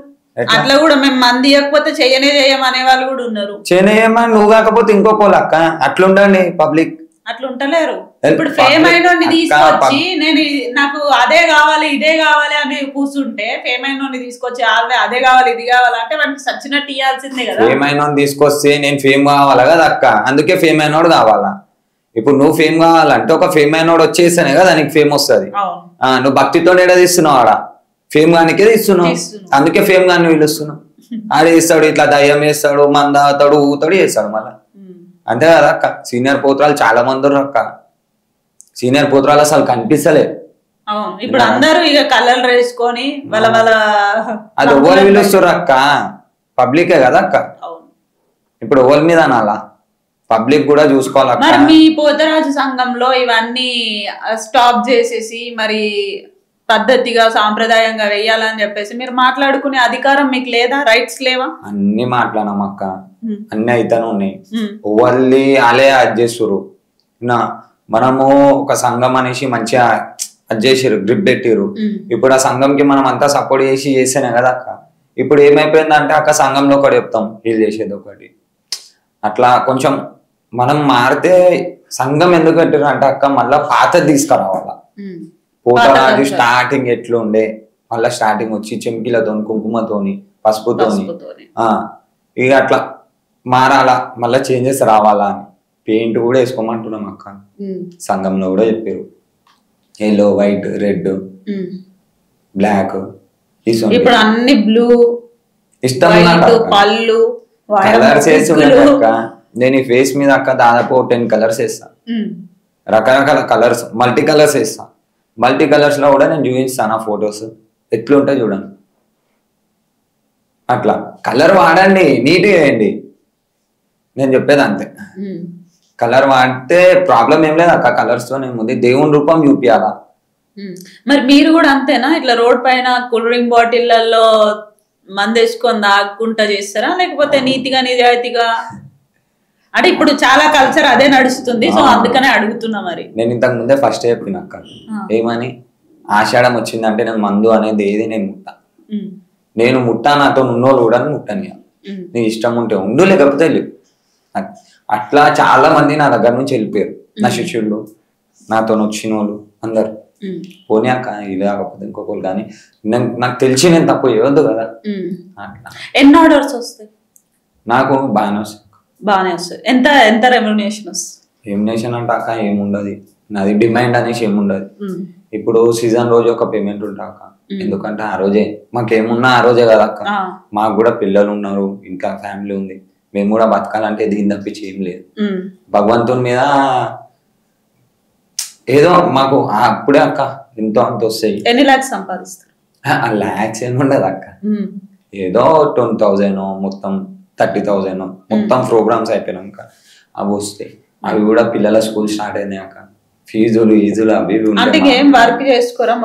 అట్లా కూడా మేము మంది ఇవ్వకపోతే చేయమనే వాళ్ళు కూడా ఉన్నారు. చేయమని నువ్వు కాకపోతే ఇంకోకోళ్ళు అక్క, అట్లుండండి పబ్లిక్. అట్లా ఉంటలేరు. ఇప్పుడు ఫేమ్ అయినోడిని తీసుకొచ్చి నేను నాకు అదే కావాలి ఇదే కావాలి అని కూర్చుంటే, ఫేమ్ అయినోడిని తీసుకొచ్చి అదే కావాలి ఇది కావాలి అంటే మనకి సచ్చినట్టు ఇవ్వాల్సిందే కదా. ఫేమ్ అయినోడిని తీసుకొస్తే నేను ఫేమ్ కావాలా కదా అక్క, అందుకే ఫేమ్ అయినోడు కావాలా. ఇప్పుడు నువ్వు ఫేమ్ కావాలంటే ఒక ఫేమ్ అయినోడు వచ్చేసానే కదా నీకు ఫేమ్ వస్తుంది. నువ్వు భక్తితో తీస్తున్నావు ఆడ, ఫేమ్ గానికే తీస్తున్నావు, అందుకే ఫేమ్ గాని పిలుస్తున్నావు. ఆడే ఇస్తాడు, ఇట్లా దయ్యం వేస్తాడు, మంద తాగుతాడు, ఊతాడు, చేస్తాడు మళ్ళా. అంతే కదా అక్క. సీనియర్ పోతురాలు చాలా మంది అక్క, సీనియర్ పోతురాలు అసలు కనిపిస్తలే. ఇప్పుడు అందరూ ఇక కలర్లు వేసుకొని అది ఎవరు పిలుస్తారు అక్క? పబ్లికే కదా అక్క. ఇప్పుడు ఎవరి మీద అనాలా, పబ్లిక్ కూడా చూసుకోవాలి. మరి మీ పోతరాజు సంఘంలో ఇవన్నీ స్టాప్ చేసేసి మరి పద్ధతిగా సాంప్రదాయంగా వెయ్యాలని చెప్పేసి మీరు మాట్లాడుకునే అధికారం మీకు లేదా? రైట్స్ లేవా? అన్ని మాట్లాడాం అక్క, అన్ని అయితేనే ఉన్నాయి. వాళ్ళే అలే అది చేస్తురు. మనము ఒక సంఘం అనేసి మంచిగా అది చేసారు, గ్రిప్ పెట్టిరు. ఇప్పుడు ఆ సంఘంకి మనం అంతా సపోర్ట్ చేస్తేనే కదా అక్క. ఇప్పుడు ఏమైపోయిందంటే అక్క, సంఘంలో ఒకటి చెప్తాం, వీళ్ళు చేసేది ఒకటి. అట్లా కొంచెం మనం మారితే సంఘం ఎందుకు పెట్టారు అంటే అక్క, మళ్ళా పాతది తీసుకురావాలా. పోతరాజు స్టార్టింగ్ ఎట్లుండే మళ్ళా స్టార్టింగ్ వచ్చి చెంకిలతో, కుంకుమతోని, పసుపుతోని, ఇక అట్లా మారాలా, మళ్ళా చేంజెస్ రావాలా అని పెయింట్ కూడా వేసుకోమంటున్నాం అక్క. సంఘంలో కూడా చెప్పారు, ఎల్లో, వైట్, రెడ్, బ్లాక్, ఇప్పుడు అన్ని బ్లూ ఇష్టం పళ్ళు కలర్స్ వేస్తున్నాయి అక్క. నేను ఈ ఫేస్ మీద అక్క దాదాపు 10 కలర్స్ వేస్తా, రకరకాల కలర్స్, మల్టీ కలర్స్ వేస్తా. మల్టీ కలర్స్ లో కూడా నేను చూపిస్తాను ఆ ఫొటోస్ ఎట్లుంటాయి చూడండి. అట్లా కలర్ వాడండి, నీట్గా వేయండి, నేను చెప్పేది అంతే. కలర్ వాడితే ప్రాబ్లం ఏం లేదు అక్క. కలర్స్ తో నేను ముందు దేవుని రూపం చూపియాలా. మరి మీరు కూడా అంతేనా? ఇట్లా రోడ్ పైన కూల్ డ్రింక్ బాటిళ్లలో మందేసుకొని దాక్కుంటా చేస్తారా, లేకపోతే నీతిగా నిజాయితీగా? అంటే ఇప్పుడు చాలా కల్చర్ అదే నడుస్తుంది, సో అందుకనే అడుగుతున్నా. మరి నేను ఇంతకు ముందే ఫస్ట్ చెప్పిన అక్క, ఏమని, ఆషాఢం వచ్చిందంటే నేను మందు అనేది ఏది నేను ముట్టా. నేను ముట్టా, నాతో ఉన్నోళ్ళు కూడా ముట్టని. నీ ఇష్టం ఉంటే ఉండు, లేకపోతే వెళ్ళి. అట్లా చాలా మంది నా దగ్గర నుంచి వెళ్ళిపోయారు, నా శిష్యుళ్ళు, నాతో వచ్చిన వాళ్ళు అందరు. పోనీ అక్క, ఇది కాకపోతే ఇంకొకరు, కానీ నాకు తెలిసి నేను తప్పు చేయవద్దు కదా. అట్లా ఎన్ని ఆర్డర్స్ వస్తాయి? నాకు బాగానే వస్తాయి. బాగానే వస్తుంది. ఎంత ఎంత రెమ్యునరేషన్ వస్తుంది? రెమ్యునరేషన్ అంటే అక్క ఏముండదు, నాది డిమాండ్ అనేసి ఏముండదు. ఇప్పుడు సీజన్ రోజు ఒక పేమెంట్ ఉంటా అక్క, ఎందుకంటే ఆ రోజే మాకేమున్నా ఆ రోజే కదా అక్క. మాకు కూడా పిల్లలు ఉన్నారు, ఇంకా ఫ్యామిలీ ఉంది, మేము కూడా బతకాలంటే దీని తప్పించి ఏం లేదు. భగవంతుని మీద ఏదో మాకు అప్పుడే అక్క ఎంతో అంత వస్తాయి. ఎన్ని lakhs సంపాదిస్తారు? ల్యాక్స్ ఏమి ఉండదు అక్క, ఏదో 20,000 మొత్తం 30,000 మొత్తం ప్రోగ్రామ్స్ అయిపోయినాక అవి వస్తాయి. అవి కూడా పిల్లల స్కూల్ స్టార్ట్ అయినాయి అక్క, ఫీజులు ఈజులు అవి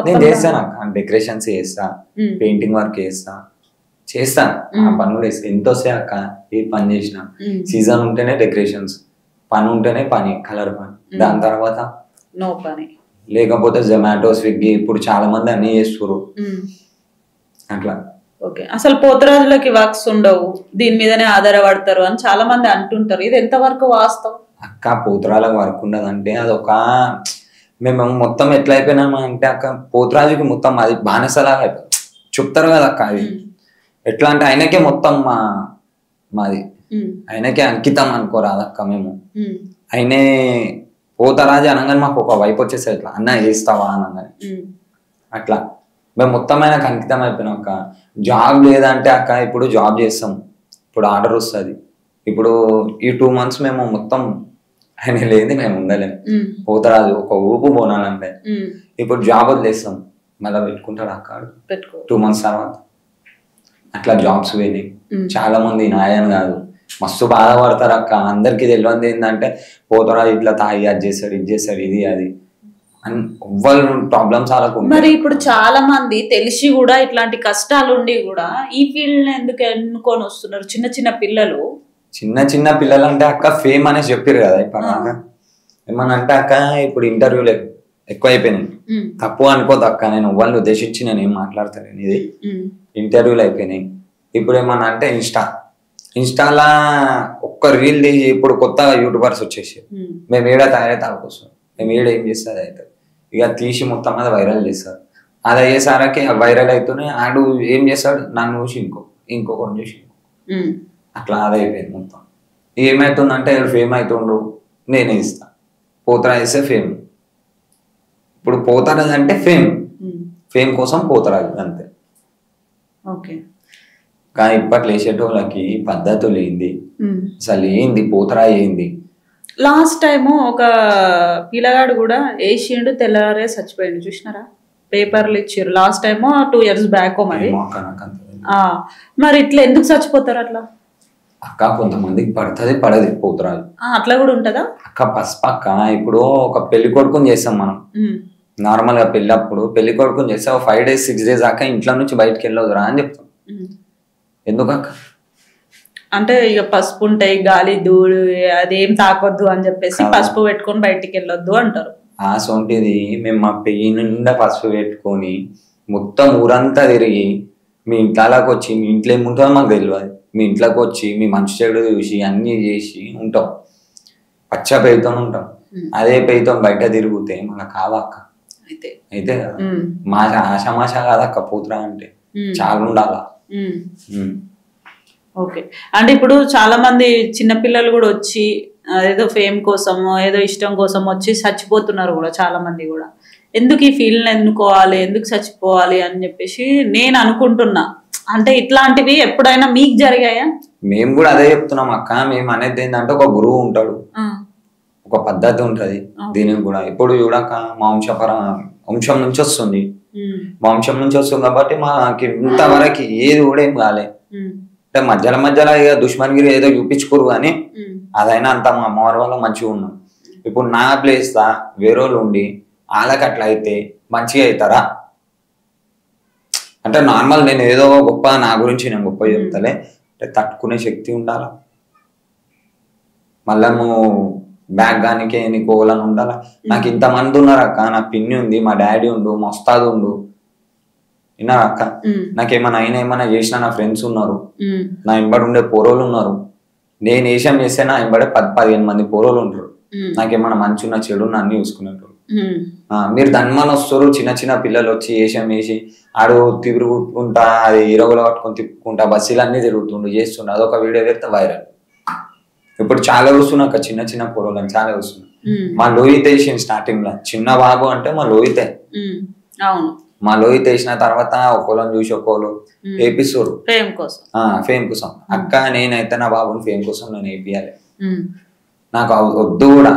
నేను చేస్తాను అక్క. డెకరేషన్స్ చేస్తా, పెయింటింగ్ వర్క్ చేస్తా ఆ పని కూడా చేస్తా. ఎంత వస్తాయి అక్క ఏ పని చేసినా. సీజన్ ఉంటేనే డెకరేషన్స్, పని ఉంటేనే పని, కలర్ పని. దాని తర్వాత నో పని, లేకపోతే జొమాటో, స్విగ్గీ, ఇప్పుడు చాలా మంది అన్ని చేస్తారు అట్లా. ఓకే, అసలు పోతరాజులకి వర్క్స్ ఉండవు, దీని మీదనే ఆధారపడతారు అని చాలా మంది అంటుంటారు. ఇది ఎంత వరకు వాస్తవం అక్క? పోతరాలకు వర్క్ ఉండదు అంటే అదొక, మేము మొత్తం ఎట్లా అయిపోయినాము అంటే అక్క, పోతరాజుకి మొత్తం అది బానిసలాగా చెప్తారు కదా అక్క. అది ఎట్లా అంటే ఆయనకే మొత్తం మాది ఆయనకే అంకితం అనుకోరాదక్క. మేము ఆయనే పోతరాజు అనగానే మాకు ఒక వైపు వచ్చేసారు, ఇట్లా అన్న చేస్తావా అనగానే అట్లా మేము మొత్తం ఆయనకు అంకితం అయిపోయినాం అక్క. జాబ్ లేదంటే అక్క, ఇప్పుడు జాబ్ చేస్తాం, ఇప్పుడు ఆర్డర్ వస్తుంది. ఇప్పుడు ఈ 2 months మేము మొత్తం ఆయన లేదు మేము ఉండలేము. పోతరాజు ఒక ఊపు పోనాలంటే ఇప్పుడు జాబ్ వదిలేస్తాం, మళ్ళీ పెట్టుకుంటాడు అక్క 2 months తర్వాత. అట్లా జాబ్స్ పోయినాయి చాలా మంది, నాయని కాదు మస్తు బాధపడతారు అక్క. అందరికి తెలియదు ఏంటంటే పోతరాజు ఇట్లా తాగి అది చేస్తాడు, ఇది చేస్తాడు, ఇది అది అని ఎవ్వరు ప్రాబ్లమ్స్ అలా. మరి ఇప్పుడు చాలా మంది తెలిసి కూడా ఇట్లాంటి కష్టాలు ఉండి కూడా ఈ ఫీల్డ్ ఎందుకు ఎన్నుకొని వస్తున్నారు చిన్న చిన్న పిల్లలు? చిన్న పిల్లలు అంటే అక్క ఫేమ్ అనేసి చెప్పారు కదా. ఇప్పుడు ఏమన్నా అంటే అక్క, ఇప్పుడు ఇంటర్వ్యూలు ఎక్కువ అయిపోయినాయి, తప్పు అనుకోదు అక్క, నేను వాళ్ళని ఉద్దేశించి నేను ఏం మాట్లాడతాను. ఇది ఇంటర్వ్యూలు అయిపోయినాయి. ఇప్పుడు ఏమన్నా అంటే ఇన్స్టాలా ఒక్క రీల్ తీసి, ఇప్పుడు కొత్తగా యూట్యూబర్స్ వచ్చేసి మేము ఏడా తయారైతే ఆడుకొస్తాం, మేము ఏడ ఏం చేస్తే అది అవుతుంది, ఇక తీసి మొత్తం అది వైరల్ చేస్తారు. అది అయ్యేసరికి వైరల్ అవుతూనే ఆడు ఏం చేస్తాడు, నన్ను చూసి ఇంకొకటి చూసి అట్లా అదైపోయింది మొత్తం. ఏమవుతుందంటే ఫేమ్ అవుతుండు, నేనే ఇస్తా. పోతరాజు ఇస్తే ఫేమ్. ఇప్పుడు పోతరాజు అంటే ఫేమ్ కోసం పోతరాజు అంతే. ఓకే, కానీ ఇప్పట్లో వేసేటోళ్ళకి పద్ధతులు ఏంది, అసలు ఏంది పోతరాజు ఏంది. లాస్ట్ టైము ఒక పిల్లగాడు కూడా వేసిండు, తెల్లారే చచ్చిపోయిండు, చూసినారా? పేపర్లు ఇచ్చారు లాస్ట్ టైము 2 years బ్యాక్. మరి ఇట్లా ఎందుకు చచ్చిపోతారు అట్లా అక్క? కొంతమందికి పడుతుంది, పడది పోతరాజు. అట్లా కూడా ఉంటదా అక్క? పక్క ఇప్పుడు ఒక పెళ్లి కొడుకుని చేస్తాం మనం, నార్మల్ గా పెళ్ళప్పుడు పెళ్లి కొడుకుని చేస్తే 5 days 6 days దాకా ఇంట్లో నుంచి బయటకు వెళ్ళొద్దురా అని చెప్తాం. ఎందుకు అక్క? అంటే ఇక పసుపు ఉంటాయి, గాలి ధూళి అదేం తాకొద్దు అని చెప్పేసి పసుపు పెట్టుకొని బయటికి వెళ్ళొద్దు అంటారు. ఆ సొంటిది మేము మా పెయ్యి నిండా పసుపు పెట్టుకొని మొత్తం ఊరంతా తిరిగి మీ ఇంట్లోకి వచ్చి, మీ ఇంట్లో ఏముంటుందో మాకు తెలియదు, మీ ఇంట్లోకి వచ్చి మీ మంచి చెడు చూసి అన్నీ చేసి ఉంటాం, పచ్చ పెయ్యితో ఉంటాం. అదే పెయ్యితో బయట తిరిగితే మనకు కావక్క అయితే కదా. ఆశామాష కాదక్క పోతురా అంటే, చాలా ఉండాలా. ఓకే, అంటే ఇప్పుడు చాలా మంది చిన్నపిల్లలు కూడా వచ్చి ఏదో ఫేమ్ కోసమో ఏదో ఇష్టం కోసం వచ్చి చచ్చిపోతున్నారు కూడా చాలా మంది కూడా. ఎందుకు ఈ ఫీల్డ్ ఎన్నుకోవాలి, ఎందుకు చచ్చిపోవాలి అని చెప్పేసి నేను అనుకుంటున్నా. అంటే ఇట్లాంటివి ఎప్పుడైనా మీకు జరిగాయా? మేము కూడా అదే చెప్తున్నాం అక్క. మేము అనేది ఏంటంటే ఒక గురువు ఉంటాడు, ఒక పద్ధతి ఉంటది దీనికి కూడా. ఇప్పుడు చూడక మా వంశం నుంచి వస్తుంది, మా వంశం నుంచి వస్తుంది కాబట్టి మాకు ఇంతవరకు ఏది కూడా ఏం కాలే. అంటే మధ్యలో ఇక దుష్మన్గిరి ఏదో చూపించుకోరు కానీ అదైనా అంత మా అమ్మవారి వల్ల మంచిగా ఉన్నాం. ఇప్పుడు నా ప్లేస్ దా వేరే వాళ్ళు ఉండి వాళ్ళకి అట్లా అయితే మంచిగా అవుతారా? అంటే నార్మల్ నేను ఏదో గొప్ప నా గురించి నేను గొప్ప చెప్తాలే, అంటే తట్టుకునే శక్తి ఉండాలా. మళ్ళా నువ్వు బ్యాగ్ గానికి నీకు ఓలని ఉండాలా. నాకు ఇంతమంది ఉన్నారు అక్క, నా పిన్ని ఉంది, మా డాడీ ఉండు, మా వస్తాదు ఉండు, విన్నారా అక్క? నాకేమన్నా అయినా ఏమన్నా చేసినా నా ఫ్రెండ్స్ ఉన్నారు, నా ఇంబడి ఉండే పోరోలు ఉన్నారు. నేను ఏషం చేస్తే నా ఇంబడే 10-15 మంది పోరోలు ఉంటారు. నాకేమన్నా మంచి ఉన్న చెడు ఉన్న అన్ని చూసుకునేటోళ్ళు. మీరు ధన్మని వస్తారు, చిన్న పిల్లలు వచ్చి ఏషం వేసి ఆడు తిరుగుకుంటా అది ఇరగులో పట్టుకొని తిప్పుకుంటా బస్సులు అన్ని తిరుగుతుండు చేస్తుండు. అదొక వీడియో పెడితే వైరల్. ఇప్పుడు చాలా చూస్తున్నాక చిన్న పోరోలు అని చాలా చూస్తున్నా. మా లోహిత్ వేసింది స్టార్టింగ్ లో, చిన్న బాబు అంటే మా లోహితే. మా లోహిత్ వేసిన తర్వాత ఒకళ్ళని చూసి ఒకళ్ళు వేపిస్తారు ఫేమ్ కోసం. అక్క నేనైతే నా బాబుని ఫేమ్ కోసం నేను వేపియాలి, నాకు వద్దు కూడా.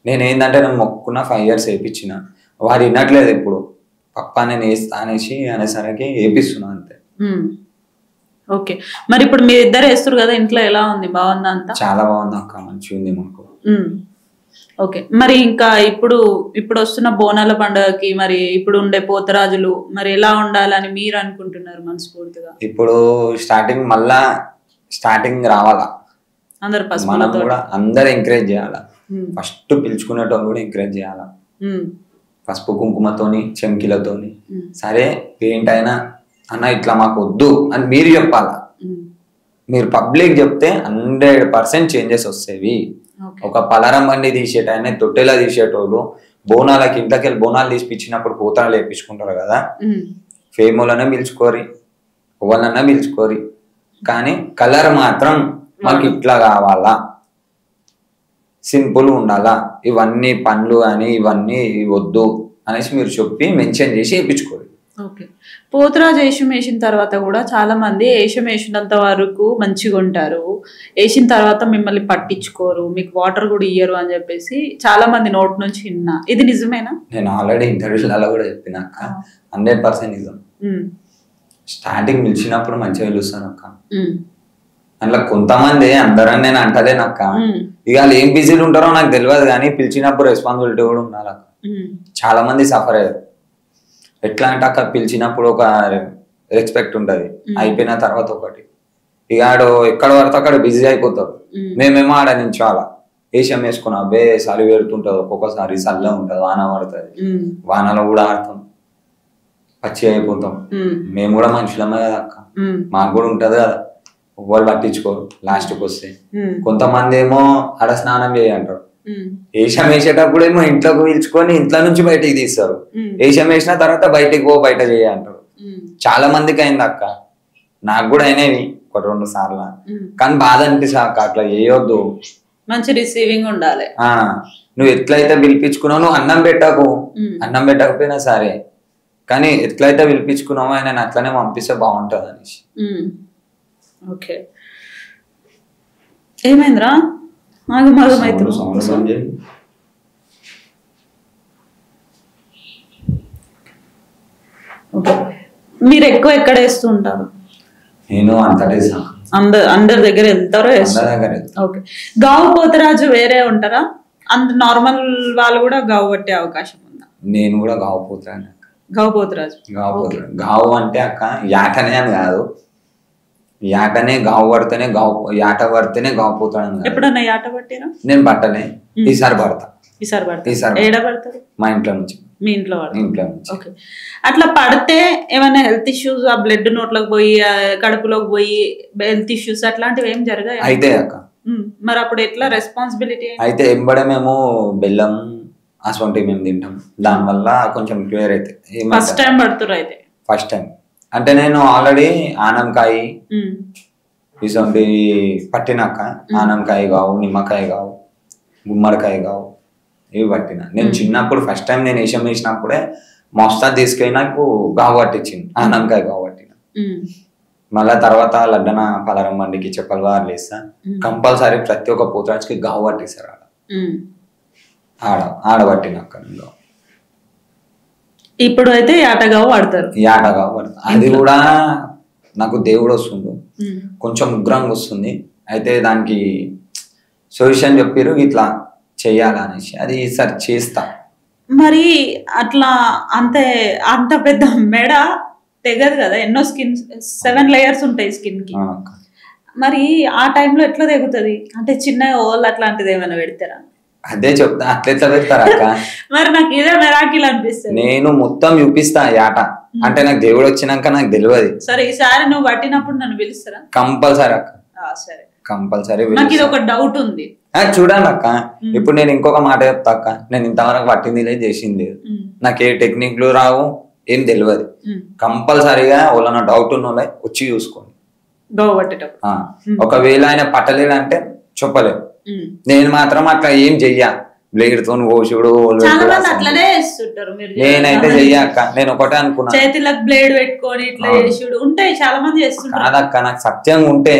నేనేందంటే నేను మొక్కున్న 5 years వేయించిన, వాడు వినట్లేదు. ఇప్పుడు పక్కా నేను వేస్తా అనేసరికి వేపిస్తున్నా అంతే. ఓకే, మరి ఇప్పుడు మీరు ఇద్దరు వేస్తారు కదా, ఇంట్లో ఎలా ఉంది? బాగుందా అంతా? చాలా బాగుంది అక్క, మంచిగా ఉంది మాకు. ఓకే, మరి ఇంకా ఇప్పుడు వస్తున్న బోనాల పండుగకి మరి ఇప్పుడు ఉండే పోతరాజులు మరి ఎలా ఉండాలని మీరు అనుకుంటున్నారు మనస్ఫూర్తిగా? ఇప్పుడు స్టార్టింగ్ రావాలా, మనం కూడా అందరు ఎంకరేజ్ చేయాలా. ఫస్ట్ పిలుచుకునేటోళ్ళు కూడా ఎంకరేజ్ చేయాలా. పసుపు కుంకుమతోని చెంకిలతోని సరే పెయింట్ అయినా అన్న ఇట్లా మాకు వద్దు అని మీరు చెప్పాలా. మీరు పబ్లిక్ చెప్తే 100% చేంజెస్ వస్తాయి. ఒక పలరం బండి తీసేటైనా తొట్టెలా తీసేటోళ్ళు బోనాలకి ఇంట్లోకెళ్ళి బోనాలు తీసిపించినప్పుడు పోతనాలు వేయించుకుంటారు కదా, ఫేమోలనే పిలుచుకోరి ఎవరినన్నా పిలుచుకోరి, కానీ కలర్ మాత్రం మాకు ఇట్లా కావాలా, సింపుల్ ఉండాలా, ఇవన్నీ పండ్లు అని ఇవన్నీ వద్దు అనేసి మీరు చెప్పి మెన్షన్ చేసి వేయించుకోరు. ఓకే, పోతరాజు వేషం వేసిన తర్వాత కూడా చాలా మంది వేషం వేసినంత వరకు మంచిగా ఉంటారు, వేసిన తర్వాత మిమ్మల్ని పట్టించుకోరు, మీకు వాటర్ కూడా ఇయ్యరు అని చెప్పేసి చాలా మంది నోట్ నుంచి విన్నా. ఇది నిజమేనా? నేను ఆల్రెడీ ఇంటర్వ్యూలలో కూడా చెప్పినాక 100% నిజం. స్టార్టింగ్ పిలిచినప్పుడు మంచిగా పిలుస్తాను అక్క, అందులో కొంతమంది అందరని నేను అంటలేనక్క, ఇక వాళ్ళు ఏం బిజీలు ఉంటారో నాకు తెలియదు, కానీ పిలిచినప్పుడు రెస్పాన్సిబిలిటీ కూడా ఉండాలి అక్క. చాలా మంది సఫర్ అయ్యారు. ఎట్లా అంటే అక్కడ పిలిచినప్పుడు ఒక రెస్పెక్ట్ ఉంటది, అయిపోయిన తర్వాత ఒకటి, ఇక ఆడు ఎక్కడ పడితే అక్కడ బిజీ అయిపోతారు. మేమేమో ఆడ నించోవాలా, వేషం వేసుకున్నా అబ్బే చలి పెడుతుంటది, ఒక్కొక్కసారి చల్ల ఉంటది, వాన పడుతుంది, వానలో కూడా ఆడతాం, పచ్చి అయిపోతాం. మేము కూడా మనుషులమే కదా అక్క, మాకు కూడా ఉంటది కదా, వాళ్ళు పట్టించుకోరు. లాస్ట్కి వస్తే కొంతమంది ఏమో ఆడ స్నానం చేయంటారు, వేషం వేసేటప్పుడు ఏమో ఇంట్లోకి పిలుచుకొని ఇంట్లో నుంచి బయటికి తీస్తారు, వేషం వేసిన తర్వాత బయట చేయంటారు. చాలా మందికి అయింది అక్క, నాకు కూడా అయినవి 1-2 సార్లు, కానీ బాధ అనిపిస్తా అక్క, అట్లా చేయొద్దు, మంచి రిసీవింగ్ ఉండాలి. నువ్వు ఎట్లయితే పిలిపించుకున్నావు, నువ్వు అన్నం పెట్టకు, అన్నం పెట్టకపోయినా సరే, కానీ ఎట్లయితే పిలిపించుకున్నావో ఆయన అట్లనే పంపిస్తే బాగుంటది అనేసి. ఓకే, ఏమైందిరా? మీరు ఎక్కువ ఎక్కడ వేస్తూ ఉంటారు? నేను అందరి దగ్గర వెళ్తారో? ఓకే, గావు పోతరాజు వేరే ఉంటారా? నార్మల్ వాళ్ళు కూడా గావు పట్టే అవకాశం ఉందా? నేను కూడా గావు పోతరాజు. గావు అంటే అక్క యాటనే అని కాదు, యాటనే గావు పడితేనే యాట పడితేనే గావు పోతాడు. ఎప్పుడన్నా యాట పట్టినా? నేను పట్టలే, ఈసారి పడతా. ఏడ పడతారు? మా ఇంట్లో నుంచి. మీ ఇంట్లో నుంచి. ఓకే, అట్లా పడితే ఏమైనా హెల్త్ ఇష్యూస్, ఆ బ్లడ్ నోట్లోకి పోయి కడుపులోకి పోయి హెల్త్ ఇష్యూస్ అట్లాంటివి ఏం జరగాయి? అయితే అక్క మరి అప్పుడు ఎట్లా రెస్పాన్సిబిలిటీ? అయితే ఎంబడే మేము బెల్లం అసొంటివి మేము తింటాం, దానివల్ల కొంచెం క్లియర్ అయితే. ఫస్ట్ టైం పడుతున్నారు అయితే? ఫస్ట్ టైం అంటే నేను ఆల్రెడీ ఆనంకాయ ఇసొంటి పట్టినాక, ఆనంకాయ కావు, నిమ్మకాయ కావు, గుమ్మడికాయ కావు, ఇవి పట్టిన. నేను చిన్నప్పుడు ఫస్ట్ టైం నేను వేషం వేసినప్పుడే మా ఉస్తాద్ తీసుకెళ్ళి నాకు గావు పట్టించింది, ఆనంకాయ గావు పట్టిన. మళ్ళా తర్వాత లడ్డన పలరం బండికి చెప్పలు వారు వేస్తా, కంపల్సరీ ప్రతి ఒక్క పోతరాజుకి గావు పట్టిస్తారు ఆడబట్టినాక. ఇప్పుడు అయితే యాటగావు వాడతారు. అది కూడా నాకు దేవుడు వస్తుంది, కొంచెం ఉగ్రంగా వస్తుంది. అయితే దానికి సొల్యూషన్ చెప్పారు, ఇట్లా చెయ్యాలనేసి, అది ఈసారి చేస్తా. మరి అట్లా అంత పెద్ద మెడ తెగదు కదా, ఎన్నో స్కిన్ 7 లేయర్స్ ఉంటాయి స్కిన్ కి. మరి ఆ టైంలో ఎట్లా తెగుతుంది? అంటే చిన్న ఓల్ అట్లాంటిది ఏమైనా పెడతారా? అదే చెప్తా, అట్లెట్లా పెడతారా అక్క? మరి నాకు ఇదే మెరాకిల్ అనిపిస్తుంది. నేను మొత్తం చూపిస్తా యాట, అంటే నాకు దేవుడు వచ్చినాక నాకు తెలియదు. సరే, ఈసారి నువ్వు పట్టినప్పుడు నన్ను పిలుస్తారా? కంపల్సరీ అక్క, సరే కంపల్సరీ. నాకు ఇది ఒక డౌట్ ఉంది. చూడండి అక్క, ఇప్పుడు నేను ఇంకొక మాట చెప్తా అక్క, నేను ఇంతవరకు పట్టింది లేదు, చేసింది లేదు, నాకు ఏ టెక్నిక్లు రావు, ఏం తెలియదు. కంపల్సరీగా వాళ్ళ డౌట్ ఉన్న వాళ్ళే వచ్చి చూసుకోండి. ఒకవేళ ఆయన పట్టలేదంటే చెప్పలేదు, నేను మాత్రం అట్లా ఏం చెయ్యా, బ్లేడ్ తో కోసుడు నేనైతే చెయ్యక్క. నేను ఒకటే అనుకున్నా, చేతులకు బ్లేడ్ పెట్టుకొని ఇట్లా చేసుడు ఉంటాయి, చాలా మంది చేస్తుంటారు. కాదక్క, నాకు సత్యంగా ఉంటే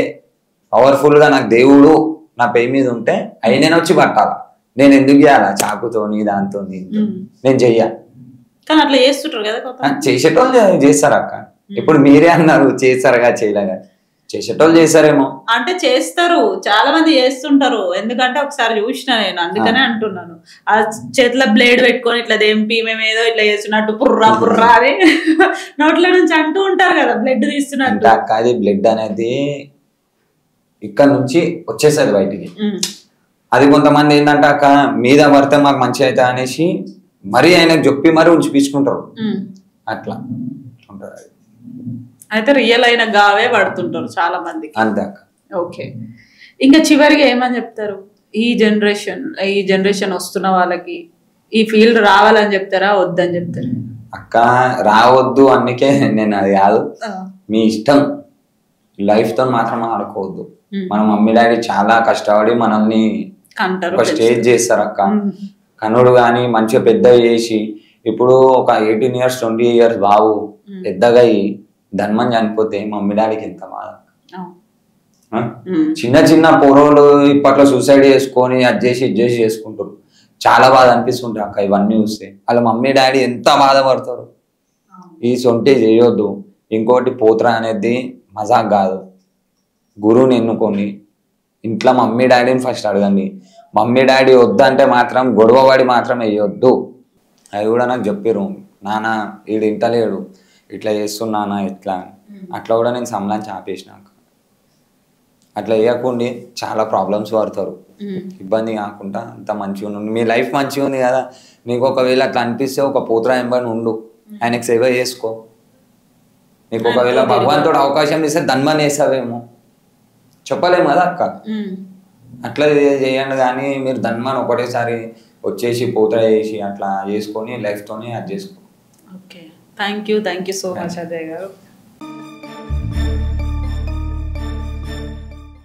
పవర్ఫుల్ గా నాకు దేవుడు నా పై మీద ఉంటే అయినా వచ్చి పట్టాలా, నేను ఎందుకు చేయాలా చాకుతోని దాంతో? నేను చెయ్యా, కానీ అట్లా చేస్తుంటారు కదా కొంతమంది. చేసేటోళ్ళు చేస్తారు అక్క. ఇప్పుడు మీరే అన్నారు చేస్తారుగా చేయలేగా, చేసేటోళ్ళు చేస్తారేమో. అంటే చేస్తారు, చాలా మంది చేస్తుంటారు. ఎందుకంటే ఒకసారి చూసిన నేను, అందుకనే అంటున్నాను. ఆ చేతిలో బ్లేడ్ పెట్టుకొని ఇట్లా దెంపి మేము ఏదో ఇట్లా చేస్తున్నట్టు పుర్రా పుర్రా అని నోట్ల నుంచి అంటూ ఉంటారు కదా, బ్లడ్ తీస్తున్నట్టు. అక్క అది బ్లడ్ అనేది ఇక్కడ నుంచి వచ్చేసరి బయటికి. అది కొంతమంది ఏంటంటే అక్క మీద పడితే మాకు మంచి అవుతా అనేసి మరీ ఆయనకు చెప్పి మరీ ఉంచిపించుకుంటారు. అట్లా ఉంటారు. అయితే రియల్ అయిన గావే పడుతుంటారు చాలా మంది. అంతే అక్క. ఓకే, ఇంకా చివరిగా ఏమని చెప్తారు? ఈ జనరేషన్ వస్తున్న వాళ్ళకి ఈ ఫీల్డ్ రావాలని చెప్తారా, వద్దని చెప్తారా? అక్క రావద్దు అందుకే నేను అది కాదు, మీ ఇష్టం. లైఫ్ తో మాత్రం ఆడుకోవద్దు. మన మమ్మీ డాడీ చాలా కష్టపడి మనల్ని ఒక స్టేజ్ చేస్తారు అక్క. కనుడు కానీ మంచిగా పెద్ద చేసి ఇప్పుడు ఒక 18 years 20 years బాబు పెద్దగా అయ్యి ధన్మం చనిపోతే మమ్మీ డాడీకి ఎంత బాధ. చిన్న చిన్న పొరలు ఇప్పట్లో సూసైడ్ చేసుకొని అది చేసి ఇది చేసి చేసుకుంటారు. చాలా బాధ అనిపిస్తుంటాయి అక్క ఇవన్నీ చూస్తే. వాళ్ళ మమ్మీ డాడీ ఎంత బాధపడతారు. ఈ సొంటి చేయొద్దు. ఇంకోటి పోత్ర అనేది మజాక్ కాదు. గురువుని ఎన్నుకొని ఇంట్లో మమ్మీ డాడీని ఫస్ట్ అడగండి. మమ్మీ డాడీ వద్దంటే మాత్రం గొడవపడి మాత్రం వేయొద్దు. అది కూడా నాకు చెప్పారు, నాన్న వీడు ఇంటలేడు ఇట్లా చేస్తున్నానా ఇట్లా. అట్లా కూడా నేను సంలాంచి ఆపేసినాక. అట్లా వేయకుండా చాలా ప్రాబ్లమ్స్ పడతారు. ఇబ్బంది కాకుండా అంత మంచిగా ఉండు. మీ లైఫ్ మంచిగా ఉంది కదా, నీకు ఒకవేళ అట్లా అనిపిస్తే ఒక పోత్రా ఎంబని ఉండు, ఆయనకు సేవ చేసుకో. నీకు ఒకవేళ భగవంతుడు అవకాశం ఇస్తే ధన్మని వేసావేమో చెప్పలేము కదా అక్క. అట్లా చేయండి. కానీ మీరు ధన్మని ఒకటేసారి వచ్చేసి పోత్ర చేసి అట్లా చేసుకొని లైఫ్తోనే అది చేసుకో. Okay, thank you so much Ajay గారు.